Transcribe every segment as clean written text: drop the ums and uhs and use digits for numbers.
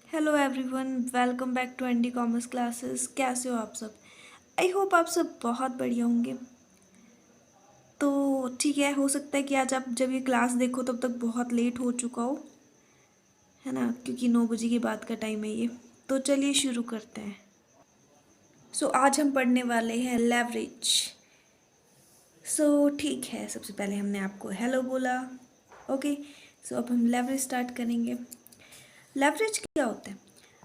Hello everyone, welcome back to ND commerce classes. कैसे हो आप सब? आई होप आप सब बहुत बढ़िया होंगे। तो ठीक है, हो सकता है कि आज आप जब ये क्लास देखो तब तक बहुत लेट हो चुका हो, है ना, क्योंकि 9 बजे के बाद का टाइम है ये। तो चलिए शुरू करते हैं। आज हम पढ़ने वाले हैं लेवरेज। ठीक है, सबसे पहले हमने आपको हेलो बोला। ओके। अब हम लेवरेज स्टार्ट करेंगे। लेवरेज क्या होता है?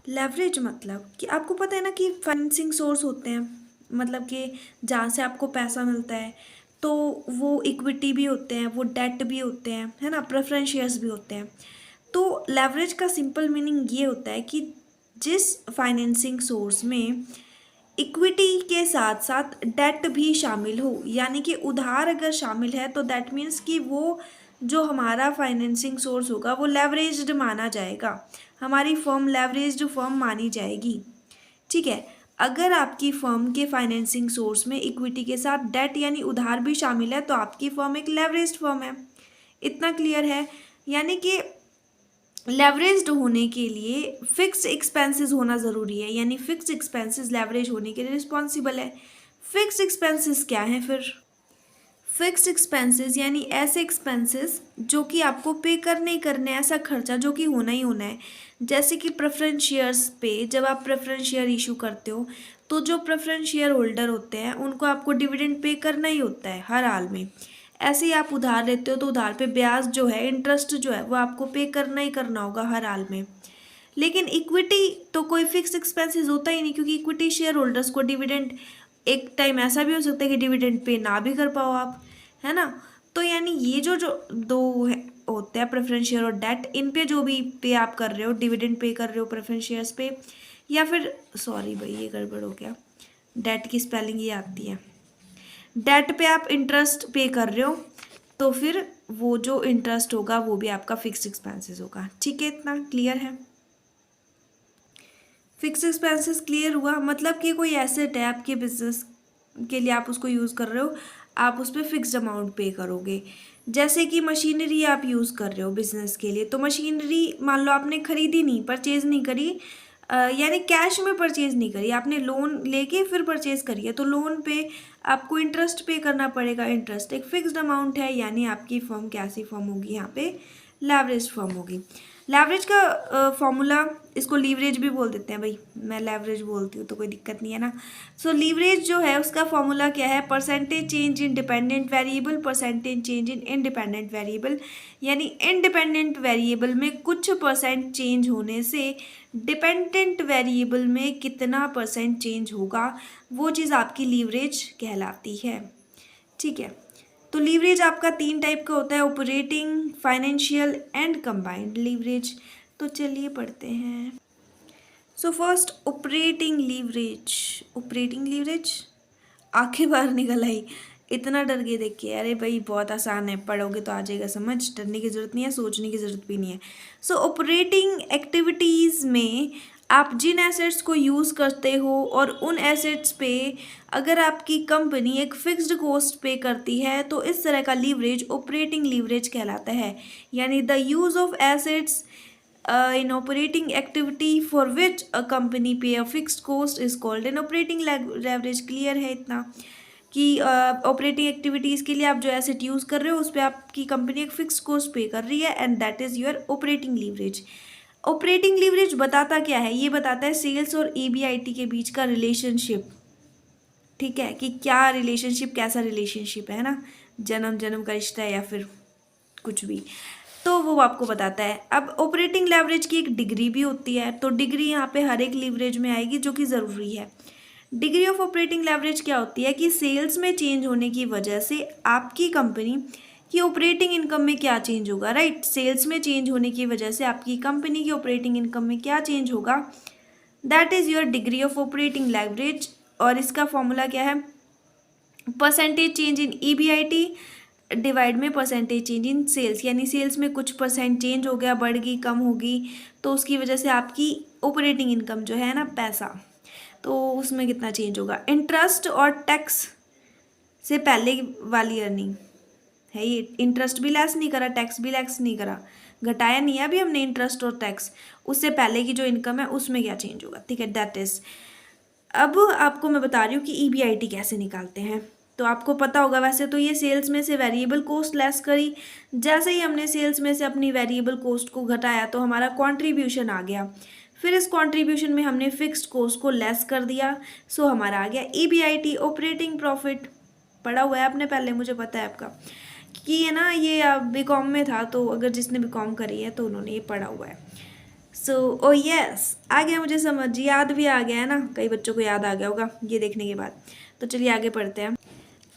लेवरेज मतलब कि आपको पता है ना कि फाइनेंसिंग सोर्स होते हैं, मतलब कि जहाँ से आपको पैसा मिलता है। तो वो इक्विटी भी होते हैं, वो डेट भी होते हैं, है ना, प्रेफरेंस शेयर्स भी होते हैं। तो लेवरेज का सिंपल मीनिंग ये होता है कि जिस फाइनेंसिंग सोर्स में इक्विटी के साथ साथ डेट भी शामिल हो, यानी कि उधार अगर शामिल है तो दैट मीन्स कि वो जो हमारा फाइनेंसिंग सोर्स होगा वो लेवरेज्ड माना जाएगा। हमारी फर्म लेवरेज्ड फर्म मानी जाएगी। ठीक है। अगर आपकी फर्म के फाइनेंसिंग सोर्स में इक्विटी के साथ डेट यानी उधार भी शामिल है तो आपकी फर्म एक लेवरेज्ड फर्म है। इतना क्लियर है? यानी कि लेवरेज्ड होने के लिए फिक्स्ड एक्सपेंसेस होना ज़रूरी है, यानी फिक्स्ड एक्सपेंसेस लेवरेज होने के लिए रिस्पॉन्सिबल है। फिक्स्ड एक्सपेंसेस क्या हैं फिर? फिक्स्ड एक्सपेंसेस यानी ऐसे एक्सपेंसेस जो कि आपको पे करने ही करने हैं, ऐसा खर्चा जो कि होना ही होना है। जैसे कि प्रेफरेंस शेयर्स पे जब आप प्रेफरेंस शेयर इशू करते हो तो जो प्रेफरेंस शेयर होल्डर होते हैं उनको आपको डिविडेंड पे करना ही होता है हर हाल में। ऐसे ही आप उधार लेते हो तो उधार पे ब्याज जो है, इंटरेस्ट जो है, वो आपको पे करना ही करना होगा हर हाल में। लेकिन इक्विटी तो कोई फिक्स एक्सपेंसेस होता ही नहीं, क्योंकि इक्विटी शेयर होल्डर्स को डिविडेंड एक टाइम ऐसा भी हो सकता है कि डिविडेंड पे ना भी कर पाओ आप, है ना। तो यानी ये जो जो दो होते हैं, प्रेफरेंस शेयर और डेट, इन पे जो भी पे आप कर रहे हो, डिविडेंड पे कर रहे हो प्रेफरेंस शेयर्स पे, या फिर सॉरी भाई ये गड़बड़ हो गया, डेट की स्पेलिंग ये आती है। डेट पे आप इंटरेस्ट पे कर रहे हो तो फिर वो जो इंटरेस्ट होगा वो भी आपका फिक्स्ड एक्सपेंसेस होगा। ठीक है, इतना क्लियर है? फिक्स एक्सपेंसेस क्लियर हुआ, मतलब कि कोई एसेट है आपके बिजनेस के लिए, आप उसको यूज़ कर रहे हो, आप उस पर फिक्स्ड अमाउंट पे करोगे। जैसे कि मशीनरी आप यूज़ कर रहे हो बिजनेस के लिए, तो मशीनरी मान लो आपने खरीदी नहीं, परचेज नहीं करी, यानी कैश में परचेज नहीं करी, आपने लोन लेके फिर परचेज करी है, तो लोन पे आपको इंटरेस्ट पे करना पड़ेगा। इंटरेस्ट एक फिक्स्ड अमाउंट है, यानी आपकी फर्म कैसी फर्म होगी यहाँ पे? लेवरेज फर्म होगी। लेवरेज का फॉर्मूला, इसको लीवरेज भी बोल देते हैं भाई, मैं लेवरेज बोलती हूँ तो कोई दिक्कत नहीं है ना। लीवरेज जो है उसका फॉर्मूला क्या है? Percentage change in dependent variable, percentage change in independent variable. यानी इंडिपेंडेंट वेरिएबल में कुछ परसेंट चेंज होने से डिपेंडेंट वेरिएबल में कितना परसेंट चेंज होगा, वो चीज़ आपकी लीवरेज कहलाती है। ठीक है। तो लीवरेज आपका 3 टाइप का होता है, operating, financial and combined leverage. तो चलिए पढ़ते हैं। First operating leverage. Operating leverage आखिर बार निकल आई, इतना डर के देख के। अरे भाई बहुत आसान है, पढ़ोगे तो आ जाएगा समझ, डरने की ज़रूरत नहीं है, सोचने की ज़रूरत भी नहीं है। ऑपरेटिंग एक्टिविटीज़ में आप जिन एसेट्स को यूज़ करते हो और उन एसेट्स पे अगर आपकी कंपनी एक फिक्स्ड कॉस्ट पे करती है तो इस तरह का लीवरेज ऑपरेटिंग लीवरेज कहलाता है। यानी the use of assets in operating activity for which a company pay a fixed cost is called an operating leverage। Clear है इतना कि ऑपरेटिंग एक्टिविटीज़ के लिए आप जो एसेट यूज़ कर रहे हो उस पर आपकी कंपनी एक फिक्स कॉस्ट पे कर रही है, and that is your operating leverage. Operating leverage बताता क्या है? ये बताता है सेल्स और ईबीआईटी के बीच का रिलेशनशिप। ठीक है, कि क्या रिलेशनशिप, कैसा रिलेशनशिप है ना, जन्म जन्म का रिश्ता है या फिर कुछ भी, तो वो आपको बताता है। अब ऑपरेटिंग लेवरेज की एक डिग्री भी होती है, तो डिग्री यहाँ पे हर एक लीवरेज में आएगी जो कि ज़रूरी है। डिग्री ऑफ ऑपरेटिंग लेवरेज क्या होती है कि सेल्स में चेंज होने की वजह से आपकी कंपनी की ऑपरेटिंग इनकम में क्या चेंज होगा, राइट। सेल्स में चेंज होने की वजह से आपकी कंपनी की ऑपरेटिंग इनकम में क्या चेंज होगा, that is your degree of operating leverage. और इसका फॉर्मूला क्या है? Percentage change in EBIT divide में परसेंटेज चेंज इन सेल्स। यानी सेल्स में कुछ परसेंट चेंज हो गया, बढ़ गई, कम होगी, तो उसकी वजह से आपकी ऑपरेटिंग इनकम जो है ना, पैसा, तो उसमें कितना चेंज होगा। इंटरेस्ट और टैक्स से पहले वाली अर्निंग है ये, इंटरेस्ट भी लेस नहीं करा, टैक्स भी लेस नहीं करा, घटाया नहीं है अभी हमने इंटरेस्ट और टैक्स, उससे पहले की जो इनकम है उसमें क्या चेंज होगा, ठीक है, दैट इज। अब आपको मैं बता रही हूँ कि ईबीआईटी कैसे निकालते हैं। तो आपको पता होगा वैसे तो ये सेल्स में से वेरिएबल कॉस्ट लेस करी, जैसे ही हमने सेल्स में से अपनी वेरिएबल कॉस्ट को घटाया तो हमारा कॉन्ट्रीब्यूशन आ गया, फिर इस कॉन्ट्रीब्यूशन में हमने फिक्स्ड कॉस्ट को लेस कर दिया, सो हमारा आ गया ईबीआईटी, ऑपरेटिंग प्रॉफिट। पढ़ा हुआ है आपने पहले, मुझे पता है आपका कि ये ना, ये बीकॉम में था, तो अगर जिसने बीकॉम करी है तो उन्होंने ये पढ़ा हुआ है। सो ओ यस, आ गया मुझे समझ, याद भी आ गया है ना, कई बच्चों को याद आ गया होगा ये देखने के बाद। तो चलिए आगे पढ़ते हैं।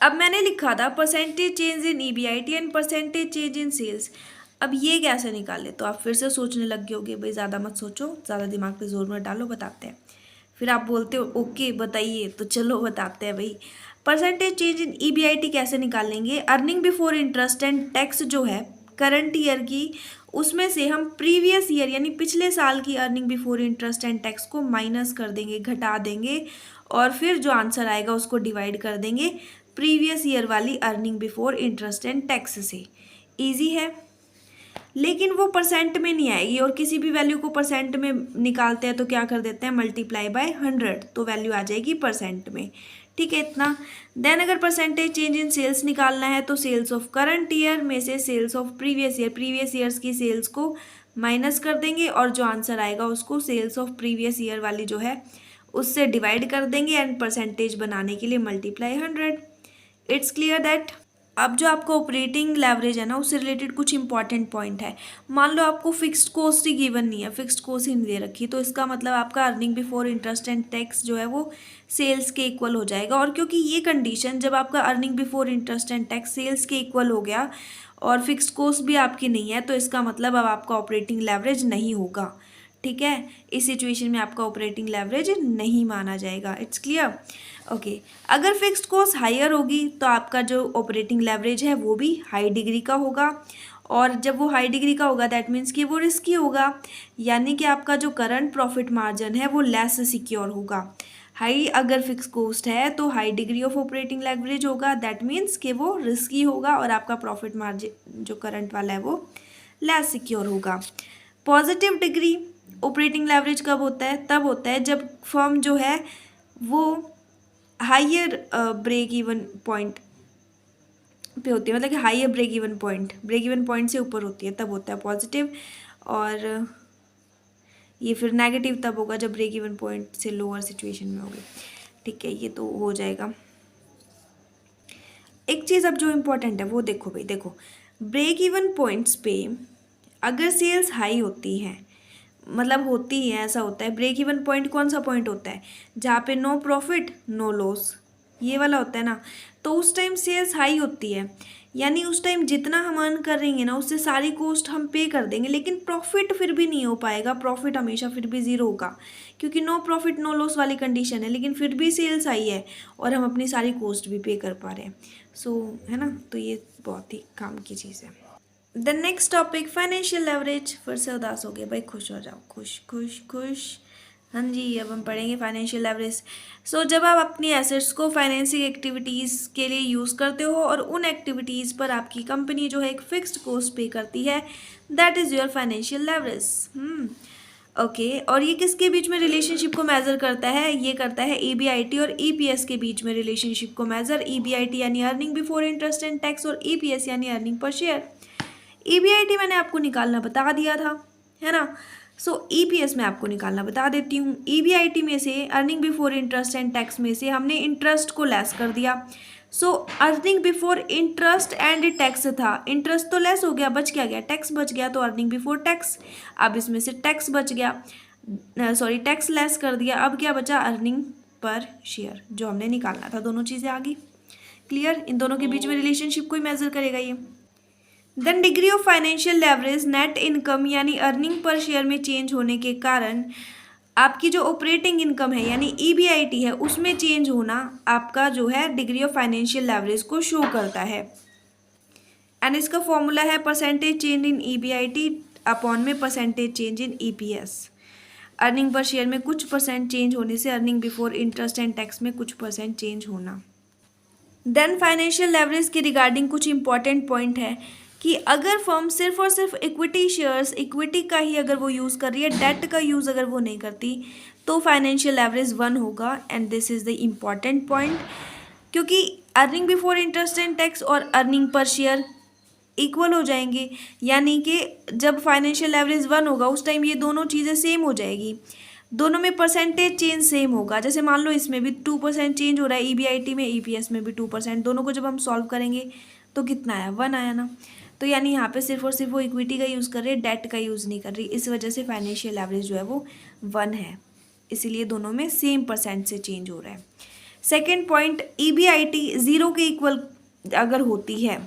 अब मैंने लिखा था percentage change in EBIT and percentage change in sales. अब ये कैसे निकाले, तो आप फिर से सोचने लग गए होगे, भाई ज़्यादा मत सोचो, ज़्यादा दिमाग पे जोर मत डालो, बताते हैं। फिर आप बोलते हो ओके बताइए, तो चलो बताते हैं भाई। परसेंटेज चेंज इन ईबीआईटी कैसे निकालेंगे, earning before interest and tax जो है करंट ईयर की, उसमें से हम प्रीवियस ईयर यानी पिछले साल की earning before interest and tax को माइनस कर देंगे, घटा देंगे, और फिर जो आंसर आएगा उसको डिवाइड कर देंगे प्रीवियस ईयर वाली earning before interest and tax से। इजी है, लेकिन वो परसेंट में नहीं आएगी, और किसी भी वैल्यू को परसेंट में निकालते हैं तो क्या कर देते हैं, मल्टीप्लाई बाय 100, तो वैल्यू आ जाएगी परसेंट में, ठीक है इतना। देन अगर परसेंटेज चेंज इन सेल्स निकालना है तो सेल्स ऑफ करंट ईयर में से sales of previous year, previous years की सेल्स को माइनस कर देंगे, और जो आंसर आएगा उसको सेल्स ऑफ प्रीवियस ईयर वाली जो है उससे डिवाइड कर देंगे, एंड परसेंटेज बनाने के लिए मल्टीप्लाई 100। It's clear that. अब जो आपका ऑपरेटिंग लेवरेज है ना, उससे रिलेटेड कुछ इंपॉर्टेंट पॉइंट है। मान लो आपको फिक्स्ड कॉस्ट ही गिवन नहीं है, फिक्स्ड कॉस्ट ही नहीं दे रखी, तो इसका मतलब आपका earning before interest and tax जो है वो सेल्स के इक्वल हो जाएगा। और क्योंकि ये कंडीशन, जब आपका earning before interest and tax sales के इक्वल हो गया और फिक्स्ड कॉस्ट भी आपकी नहीं है, तो इसका मतलब अब आपका ऑपरेटिंग लेवरेज नहीं होगा, ठीक है। इस सिचुएशन में आपका ऑपरेटिंग लेवरेज नहीं माना जाएगा। It's clear, okay. अगर फिक्स्ड कॉस्ट हायर होगी तो आपका जो ऑपरेटिंग लेवरेज है वो भी हाई डिग्री का होगा, और जब वो हाई डिग्री का होगा दैट मीन्स कि वो रिस्की होगा, यानी कि आपका जो करंट प्रॉफिट मार्जिन है वो लेस सिक्योर होगा। हाई अगर फिक्स कॉस्ट है तो high degree of operating leverage होगा, दैट मीन्स कि वो रिस्की होगा, और आपका प्रॉफिट मार्जिन जो करंट वाला है वो लेस सिक्योर होगा। पॉजिटिव डिग्री ऑपरेटिंग लेवरेज कब होता है, तब होता है जब फर्म जो है वो हाइयर ब्रेक इवन पॉइंट पे होती है, मतलब कि हाइयर ब्रेक इवन पॉइंट से ऊपर होती है, तब होता है पॉजिटिव। और ये फिर नेगेटिव तब होगा जब ब्रेक इवन पॉइंट से लोअर सिचुएशन में होगी, ठीक है, ये तो हो जाएगा। एक चीज़ अब जो इम्पोर्टेंट है वो देखो भाई, देखो ब्रेक इवन पॉइंट्स पे अगर सेल्स हाई होती हैं, मतलब होती है, ऐसा होता है। ब्रेक इवन पॉइंट कौन सा पॉइंट होता है, जहाँ पे नो प्रॉफिट नो लॉस, ये वाला होता है ना, तो उस टाइम सेल्स हाई होती है, यानी उस टाइम जितना हम अर्न करेंगे ना उससे सारी कॉस्ट हम पे कर देंगे, लेकिन प्रॉफिट फिर भी नहीं हो पाएगा, प्रॉफिट हमेशा फिर भी ज़ीरो होगा, क्योंकि नो प्रॉफिट नो लॉस वाली कंडीशन है, लेकिन फिर भी सेल्स हाई है और हम अपनी सारी कॉस्ट भी पे कर पा रहे हैं। सो है ना, तो ये बहुत ही काम की चीज़ है। The next topic financial leverage. फिर से उदास हो गए भाई, खुश हो जाओ, खुश खुश खुश। हाँ जी, अब हम पढ़ेंगे फाइनेंशियल लेवरेज। सो जब आप अपनी एसेट्स को फाइनेंसिंग एक्टिविटीज़ के लिए यूज़ करते हो और उन एक्टिविटीज़ पर आपकी कंपनी जो है एक फिक्स्ड कॉस्ट पे करती है, that is your financial leverage. Okay, और ये किसके बीच में रिलेशनशिप को मेज़र करता है, ये करता है ईबीआईटी और ईपीएस के बीच में रिलेशनशिप को मेज़र। ईबीआईटी यानी earning before interest and tax, और ईपीएस यानी अर्निंग पर शेयर। ईबीआईटी मैंने आपको निकालना बता दिया था, है ना। सो ईपीएस में आपको निकालना बता देती हूँ। ईबीआईटी में से earning before interest and tax में से हमने इंटरेस्ट को लेस कर दिया। So earning before interest and tax था, इंटरेस्ट तो लेस हो गया, बच क्या गया, टैक्स बच गया, तो अर्निंग बिफोर टैक्स। अब इसमें से टैक्स बच गया, सॉरी टैक्स लेस कर दिया, अब क्या बचा, अर्निंग पर शेयर जो हमने निकालना था। दोनों चीज़ें आ गई क्लियर, इन दोनों के बीच में रिलेशनशिप को ही मेजर करेगा ये। Then degree of financial leverage, net income यानी अर्निंग पर शेयर में चेंज होने के कारण आपकी जो ऑपरेटिंग इनकम है यानी ईबीआईटी है उसमें चेंज होना आपका जो है डिग्री ऑफ फाइनेंशियल लेवरेज को शो करता है। एंड इसका फॉर्मूला है percentage change in EBIT upon में percentage change in EPS. Earning पर शेयर में कुछ परसेंट चेंज होने से earning before interest and tax में कुछ परसेंट चेंज होना। देन फाइनेंशियल लेवरेज के रिगार्डिंग कुछ इंपॉर्टेंट पॉइंट है कि अगर फर्म सिर्फ और सिर्फ इक्विटी शेयर्स, इक्विटी का ही अगर वो यूज़ कर रही है, डेट का यूज़ अगर वो नहीं करती, तो फाइनेंशियल एवरेज 1 होगा। And this is the important point, क्योंकि earning before interest and tax और अर्निंग पर शेयर इक्वल हो जाएंगे, यानी कि जब फाइनेंशियल एवरेज 1 होगा उस टाइम ये दोनों चीज़ें सेम हो जाएगी, दोनों में परसेंटेज चेंज सेम होगा। जैसे मान लो इसमें भी 2% चेंज हो रहा है, ईबीआईटी में, ईपीएस में भी 2%, दोनों को जब हम सॉल्व करेंगे तो कितना आया, 1 आया ना। तो यानी यहाँ पे सिर्फ और सिर्फ वो इक्विटी का यूज़ कर रही है, डेट का यूज़ नहीं कर रही, इस वजह से फाइनेंशियल एवरेज जो है वो 1 है, इसीलिए दोनों में सेम परसेंट से चेंज हो रहा है। सेकेंड पॉइंट, ईबीआईटी 0 के इक्वल अगर होती है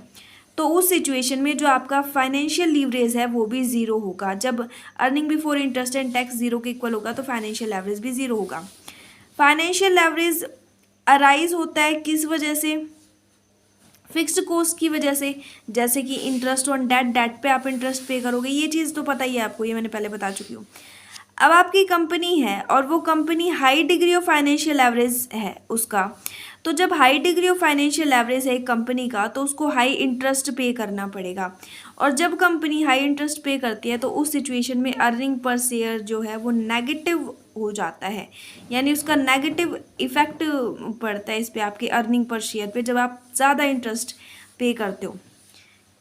तो उस सिचुएशन में जो आपका फाइनेंशियल लीवरेज है वो भी 0 होगा। जब earning before interest and tax 0 के इक्वल होगा तो फाइनेंशियल एवरेज भी 0 होगा। फाइनेंशियल एवरेज अराइज होता है किस वजह से, फिक्स्ड कॉस्ट की वजह से, जैसे कि इंटरेस्ट ऑन डेट, डेट पे आप इंटरेस्ट पे करोगे, ये चीज़ तो पता ही है आपको, ये मैंने पहले बता चुकी हूँ। अब आपकी कंपनी है और वो company high degree of financial average है उसका, तो जब high degree of financial average है एक कंपनी का तो उसको हाई इंटरेस्ट पे करना पड़ेगा, और जब कंपनी हाई इंटरेस्ट पे करती है तो उस सिचुएशन में अर्निंग पर शेयर जो है वो नेगेटिव हो जाता है, यानी उसका नेगेटिव इफेक्ट पड़ता है इस पर, आपके अर्निंग पर शेयर पे, जब आप ज़्यादा इंटरेस्ट पे करते हो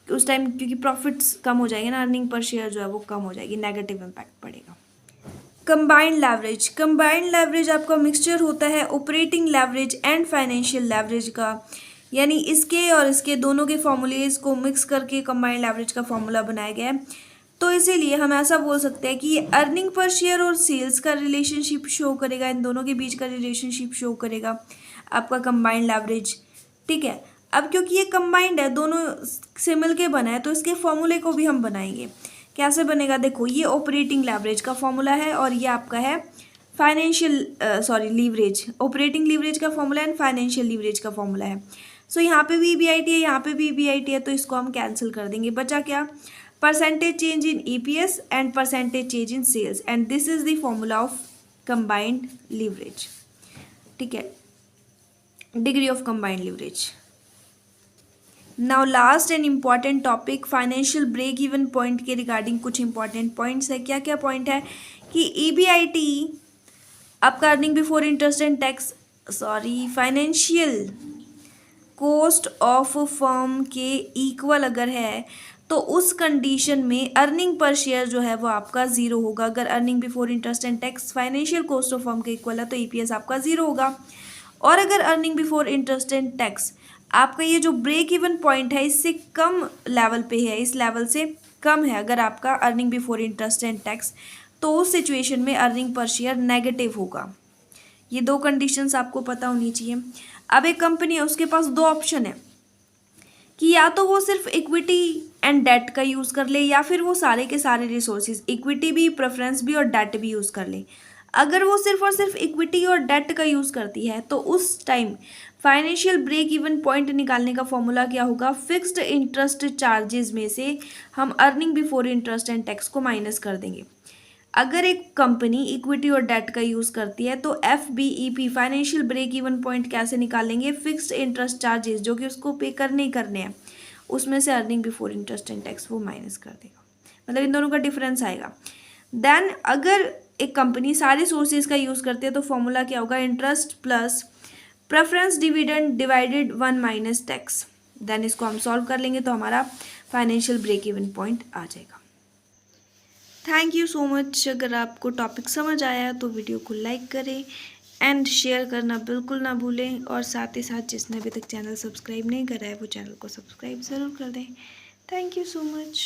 उस टाइम, क्योंकि प्रॉफिट्स कम हो जाएंगे ना, अर्निंग पर शेयर जो है वो कम हो जाएगी, नेगेटिव इम्पैक्ट पड़ेगा। कंबाइंड लेवरेज, कंबाइंड लेवरेज आपका मिक्सचर होता है operating leverage and financial leverage का, यानी इसके और इसके दोनों के फॉर्मूलेज को मिक्स करके कंबाइंड लेवरेज का फॉर्मूला बनाया गया है। तो इसीलिए हम ऐसा बोल सकते हैं कि ये अर्निंग पर शेयर और सेल्स का रिलेशनशिप शो करेगा, इन दोनों के बीच का रिलेशनशिप शो करेगा आपका कंबाइंड लेवरेज। ठीक है, अब क्योंकि ये कंबाइंड है, दोनों से मिल के बना है, तो इसके फॉर्मूले को भी हम बनाएंगे। कैसे बनेगा, देखो ये ऑपरेटिंग लेवरेज का फॉर्मूला है और ये आपका है फाइनेंशियल लीवरेज, ऑपरेटिंग लीवरेज का फॉर्मूला एंड फाइनेंशियल लीवरेज का फॉर्मूला है। सो यहाँ पे भी ईबीआईटी है, यहाँ पे भी ईबीआईटी है, तो इसको हम कैंसिल कर देंगे। बचा क्या, percentage change in EPS and percentage change in sales, and this is the formula of combined leverage. ठीक है, degree of combined leverage. Now last and important topic, financial break even point के regarding कुछ important points है। क्या क्या point है कि EBIT आपका earning before interest and tax, financial cost of firm के इक्वल अगर है तो उस कंडीशन में अर्निंग पर शेयर जो है वो आपका 0 होगा। अगर earning before interest and tax financial cost of firm के इक्वल है तो ईपीएस आपका 0 होगा। और अगर earning before interest and tax आपका ये जो ब्रेक इवन पॉइंट है इससे कम लेवल पे है, इस लेवल से कम है अगर आपका earning before interest and tax, तो उस सिचुएशन में अर्निंग पर शेयर नेगेटिव होगा। ये दो कंडीशंस आपको पता होनी चाहिए। अब एक कंपनी है, उसके पास दो ऑप्शन है कि या तो वो सिर्फ इक्विटी एंड डेट का यूज़ कर ले, या फिर वो सारे के सारे रिसोर्सेज, इक्विटी भी, प्रेफरेंस भी और डेट भी यूज़ कर ले। अगर वो सिर्फ और सिर्फ इक्विटी और डेट का यूज़ करती है तो उस time financial break even point निकालने का फॉर्मूला क्या होगा, फिक्स्ड इंटरेस्ट चार्जेस में से हम earning before interest and tax को माइनस कर देंगे। अगर एक कंपनी इक्विटी और डेट का यूज़ करती है तो FBEP financial break even point कैसे निकालेंगे, फिक्स्ड इंटरेस्ट चार्जेस जो कि उसको पे करने ही करने हैं, उसमें से earning before interest and tax वो माइनस कर देगा, मतलब इन दोनों का डिफरेंस आएगा। देन अगर एक कंपनी सारे सोर्सेज का यूज़ करती है तो फॉर्मूला क्या होगा, interest plus preference dividend divided 1 minus tax. Then इसको हम सॉल्व कर लेंगे तो हमारा फाइनेंशियल ब्रेक इवन पॉइंट आ जाएगा। Thank you so much. अगर आपको टॉपिक समझ आया तो वीडियो को लाइक करें एंड शेयर करना बिल्कुल ना भूलें, और साथ ही साथ जिसने अभी तक चैनल सब्सक्राइब नहीं करा है वो चैनल को सब्सक्राइब ज़रूर कर दें। Thank you so much.